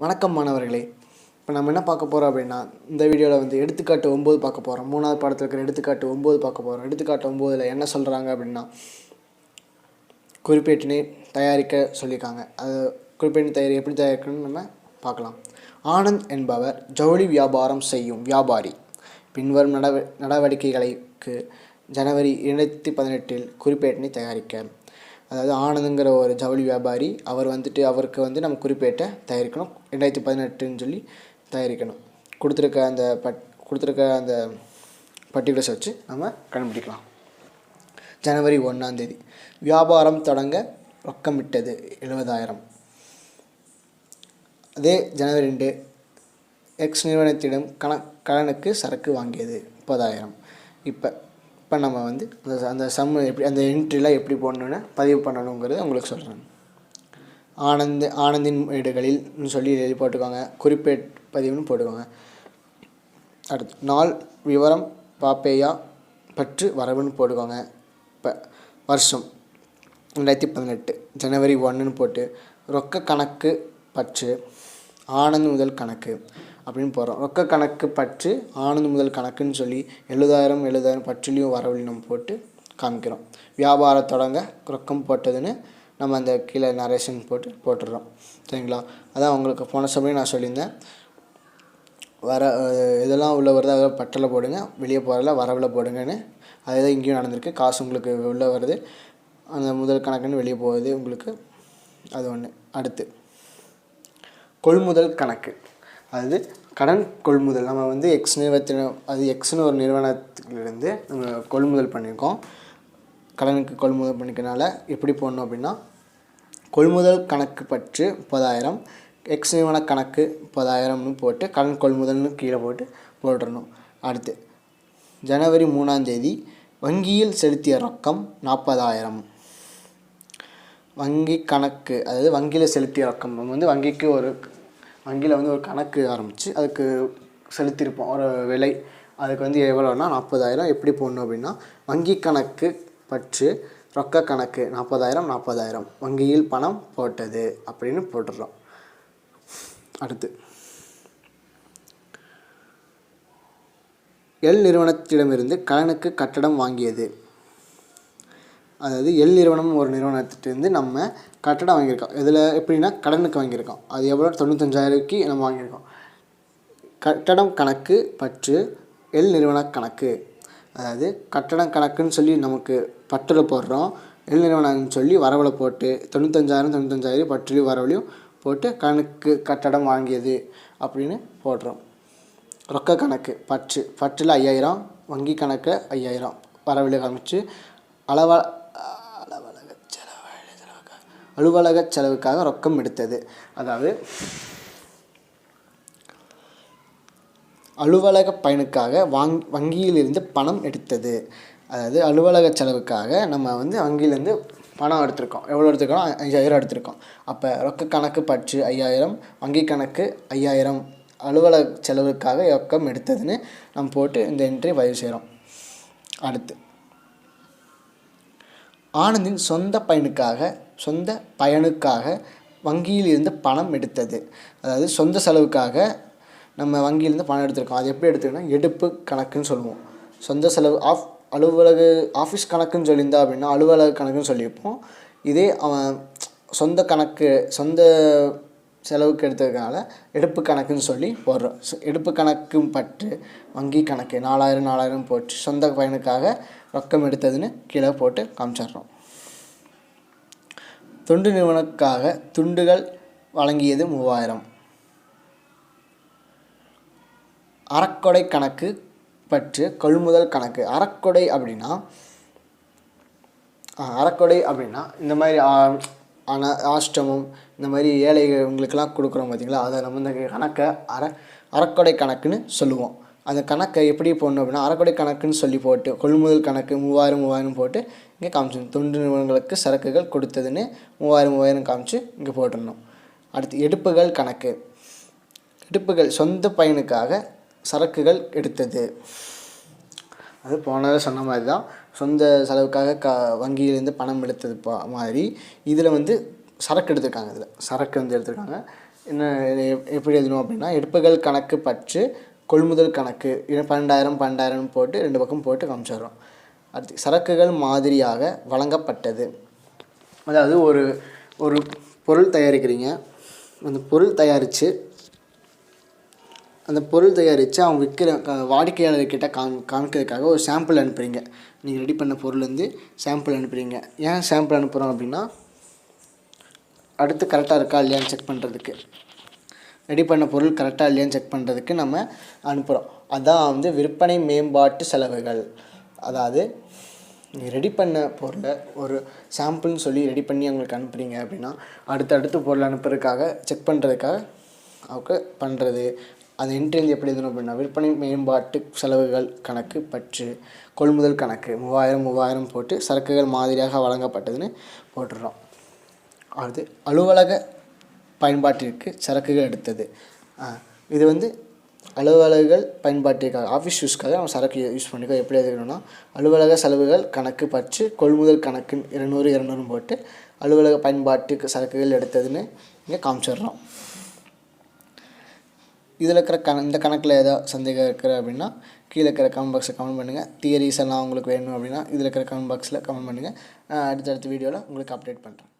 வணக்கம் மாணவர்களே. இப்போ நம்ம என்ன பார்க்க போகிறோம் அப்படின்னா, இந்த வீடியோவில் வந்து எடுத்துக்காட்டு 9 பார்க்க போகிறோம். 3வது பாடத்தில் இருக்கிற எடுத்துக்காட்டு 9 பார்க்க போகிறோம். எடுத்துக்காட்டு 9ல் என்ன சொல்கிறாங்க அப்படின்னா, குறிப்பேட்டினை தயாரிக்க சொல்லியிருக்காங்க. அது குறிப்பேட்டினை எப்படி தயாரிக்கணும்னு நம்ம பார்க்கலாம். ஆனந்த் என்பவர் ஜவுளி வியாபாரம் செய்யும் வியாபாரி. பின்வரும் நடவடிக்கைகளுக்கு ஜனவரி 2018 குறிப்பேட்டினை தயாரிக்க. அதாவது ஆனந்துங்கிற ஒரு ஜவுளி வியாபாரி, அவருக்கு நம்ம குறிப்பேட்டை தயாரிக்கணும். 2018 சொல்லி தயாரிக்கணும். கொடுத்துருக்க அந்த பர்டிகுலர்ஸ் வச்சு நம்ம கண்டுபிடிக்கலாம். ஜனவரி 1 வியாபாரம் தொடங்க ரொக்கமிட்டது 70,000. அதே ஜனவரி 2 எக்ஸ் நிறுவனத்திடம் கடனுக்கு சரக்கு வாங்கியது 30,000. இப்போ நம்ம வந்து அந்த சம்மு எப்படி, அந்த என்ட்ரிலாம் எப்படி போடணுன்னு பதிவு பண்ணணுங்கிறது உங்களுக்கு சொல்கிறேன். ஆனந்தின் வீடுகளில் சொல்லி எழுதி போட்டுக்கோங்க. குறிப்பேட் பதிவுன்னு போட்டுக்கோங்க. அடுத்து நாள் விவரம் பாப்பேயா பற்று வரவுன்னு போட்டுக்கோங்க. இப்போ வருஷம் 2018 ஜனவரி 1ன்னு போட்டு ரொக்க கணக்கு பற்று ஆனந்த் முதல் கணக்கு அப்படின்னு போடுறோம். ரொக்க கணக்கு பற்று ஆனந்த் முதல் கணக்குன்னு சொல்லி 70,000 பற்றுலையும் வரவுலையும் நம்ம போட்டு காமிக்கிறோம். வியாபாரம் தொடங்க ரொக்கம் போட்டதுன்னு நம்ம அந்த கீழே நரேஷன் போட்டுடுறோம். சரிங்களா? அதான் உங்களுக்கு போன சமயம் நான் சொல்லியிருந்தேன், இதெல்லாம் உள்ளே வருது அதை பட்டில் போடுங்க, வெளியே போகிறதில்ல வரவில் போடுங்கன்னு. அதே தான் இங்கேயும் நடந்திருக்கு. காசு உங்களுக்கு உள்ளே வருது, அந்த முதல் கணக்குன்னு வெளியே போகுது உங்களுக்கு. அது ஒன்று. அடுத்து கொள்முதல் கணக்கு. அதாவது கடன் கொள்முதல். நம்ம வந்து எக்ஸ் நிறுவனத்தின எக்ஸ்னு ஒரு நிறுவனத்திலிருந்து நம்ம கொள்முதல் பண்ணியிருக்கோம். கடனுக்கு கொள்முதல் பண்ணிக்கனால எப்படி போடணும் அப்படின்னா, கொள்முதல் கணக்கு பற்று 30,000, எக்ஸ் நிறுவன கணக்கு 30,000ன்னு போட்டு கடன் கொள்முதல்னு கீழே போட்டுடணும். அடுத்து ஜனவரி 3 வங்கியில் செலுத்திய ரொக்கம் 40,000. வங்கி கணக்கு, அதாவது வங்கியில் செலுத்திய ரொக்கம். நம்ம வந்து வங்கியில் வந்து ஒரு கணக்கு ஆரம்பித்து அதுக்கு செலுத்தியிருப்போம் ஒரு விலை. அதுக்கு எவ்வளோன்னா 40,000. எப்படி போடணும் அப்படின்னா, வங்கி கணக்கு பற்று ரொக்க கணக்கு 40,000 வங்கியில் பணம் போட்டது அப்படின்னு போட்டுடுறோம். அடுத்து எல் நிறுவனத்திடமிருந்து கடனுக்கு கட்டடம் வாங்கியது. அதாவது எல் நிறுவனம் ஒரு நிறுவனத்திட்டேருந்து நம்ம கட்டடம் வாங்கியிருக்கோம். இதில் எப்படின்னா கடனுக்கு வாங்கியிருக்கோம். அது எவ்வளோ? 95,000க்கு நம்ம வாங்கியிருக்கோம். கட்டடம் கணக்கு பற்று எல் நிறுவன கணக்கு. அதாவது கட்டடம் கணக்குன்னு சொல்லி நமக்கு பற்றில் போடுறோம். எல் நிறுவனம்னு சொல்லி வரவில் போட்டு 95,000 பற்றிலையும் வரவுலையும் போட்டு கட்டடம் வாங்கியது அப்படின்னு போடுறோம். ரொக்க கணக்கு பற்றில் 5,000, வங்கி கணக்கு 5,000 வரவில் காமிச்சு அலுவலக செலவுக்காக ரொக்கம் எடுத்தது. அதாவது அலுவலக பயனுக்காக வங்கியிலிருந்து பணம் எடுத்தது. அதாவது அலுவலக செலவுக்காக நம்ம வங்கியிலேருந்து பணம் எடுத்திருக்கோம். எவ்வளோ எடுத்துருக்கோம்? 5,000 எடுத்திருக்கோம். அப்போ ரொக்க கணக்கு பற்று 5,000, வங்கி கணக்கு 5,000, அலுவலக செலவுக்காக ரொக்கம் எடுத்ததுன்னு நம்ம போட்டு இந்த என்ட்ரி பதிவு செய்கிறோம். அடுத்து ஆனந்தின் சொந்த பயனுக்காக வங்கியில் இருந்து பணம் எடுத்தது. அதாவது சொந்த செலவுக்காக நம்ம வங்கியிலேருந்து பணம் எடுத்திருக்கோம். அது எப்படி எடுத்துக்கணும்? எடுப்பு கணக்குன்னு சொல்லுவோம். சொந்த செலவு ஆஃபீஸ் கணக்குன்னு சொல்லியிருந்தா அப்படின்னா அலுவலக கணக்குன்னு சொல்லியிருப்போம். இதே அவன் சொந்த செலவுக்கு எடுத்ததுனால எடுப்பு கணக்குன்னு சொல்லி போடுறோம். எடுப்பு கணக்கும் பற்று வங்கி கணக்கு 4,000 போட்டு சொந்த பயனுக்காக ரொக்கம் எடுத்ததுன்னு கீழே போட்டு காமிச்சிட்றோம். தொண்டு நிறுவனத்துக்காக துண்டுகள் வழங்கியது 3,000. அறக்கொடை கணக்கு பற்று கொள்முதல் கணக்கு. அறக்கொடை அப்படின்னா இந்த மாதிரி ஆஷ்டமம், இந்த மாதிரி ஏழைகளுக்கெல்லாம் கொடுக்குறோம் பார்த்தீங்களா, அதை நம்ம இந்த கணக்கை அறக்கொடை கணக்குன்னு சொல்லுவோம். அந்த கணக்கை எப்படி போடணும் அப்படின்னா, அறக்கொடை கணக்குன்னு சொல்லி போட்டு கொள்முதல் கணக்கு 3,000 போட்டு இங்கே காமிச்சிடணும். தொண்டு நிறுவனங்களுக்கு சரக்குகள் கொடுத்ததுன்னு 3,000 காமிச்சு இங்கே போட்டுடணும். அடுத்து எடுப்புகள் கணக்கு. எடுப்புகள் சொந்த பயனுக்காக சரக்குகள் எடுத்தது. அது போனதை சொன்ன மாதிரி தான், சொந்த செலவுக்காக வங்கியிலேருந்து பணம் எடுத்தது மாதிரி இதில் சரக்கு எடுத்திருக்காங்க. இதில் சரக்கு எடுத்திருக்காங்க. என்ன எப்படி எழுதணும் அப்படின்னா, எடுப்புகள் கணக்கு பற்று கொள்முதல் கணக்கு 12,000 போட்டு 2 பக்கம் போட்டு காமிச்சிடுறோம். அடுத்து சரக்குகள் மாதிரியாக வழங்கப்பட்டது. அதாவது ஒரு பொருள் தயாரிக்கிறீங்க. அந்த பொருள் தயாரித்து அவங்க விற்கிற வாடிக்கையாளர்கிட்ட காமிக்கிறதுக்காக ஒரு சாம்பிள் அனுப்புகிறீங்க. நீங்கள் ரெடி பண்ண பொருள்லேருந்து சாம்பிள் அனுப்புகிறீங்க. ஏன் சாம்பிள் அனுப்புகிறோம் அப்படின்னா, அடுத்து கரெக்டாக இருக்கா இல்லையான்னு செக் பண்ணுறதுக்கு, ரெடி பண்ண பொருள் கரெக்டாக இல்லையான்னு செக் பண்ணுறதுக்கு நம்ம அனுப்புகிறோம். அதான் விற்பனை மேம்பாட்டு செலவுகள். அதாவது நீங்கள் ரெடி பண்ண பொருளை ஒரு சாம்பிள்னு சொல்லி ரெடி பண்ணி அவங்களுக்கு அனுப்புகிறீங்க அப்படின்னா, அடுத்தடுத்து பொருள் அனுப்புறதுக்காக செக் பண்ணுறதுக்காக அவங்க பண்ணுறது. அந்த என்ட்ரி எப்படி எழுதணும் அப்படின்னா, விற்பனை மேம்பாட்டு செலவுகள் கணக்கு பற்று கொள்முதல் கணக்கு 3000 போட்டு சரக்குகள் மாதிரியாக வழங்கப்பட்டதுன்னு போட்டுடுறோம். அது அலுவலக பயன்பாட்டிற்கு சரக்குகள் எடுத்தது. இது அலுவலகங்கள் பயன்பாட்டிற்காக, ஆஃபீஸ் யூஸ்க்காக நம்ம சரக்கு யூஸ் பண்ணிக்கோ. எப்படி எழுதணும்னா, அலுவலக செலவுகள் கணக்கு பற்று கொள்முதல் கணக்கு 200 போட்டு அலுவலக பயன்பாட்டுக்கு சரக்குகள் எடுத்ததுன்னு இங்கே காமிச்சிடுறோம். இதில் இருக்கிற இந்த கணக்கில் ஏதாவது சந்தேகம் இருக்குது அப்படின்னா கீழே இருக்கிற கமெண்ட் பாக்ஸில் கமெண்ட் பண்ணுங்கள். தியரிஸ் எல்லாம் உங்களுக்கு வேணும் அப்படின்னா இதில் இருக்கிற கமெண்ட் பாக்ஸில் கமெண்ட் பண்ணுங்கள். அடுத்தடுத்த வீடியோவில் உங்களுக்கு அப்டேட் பண்ணுறேன்.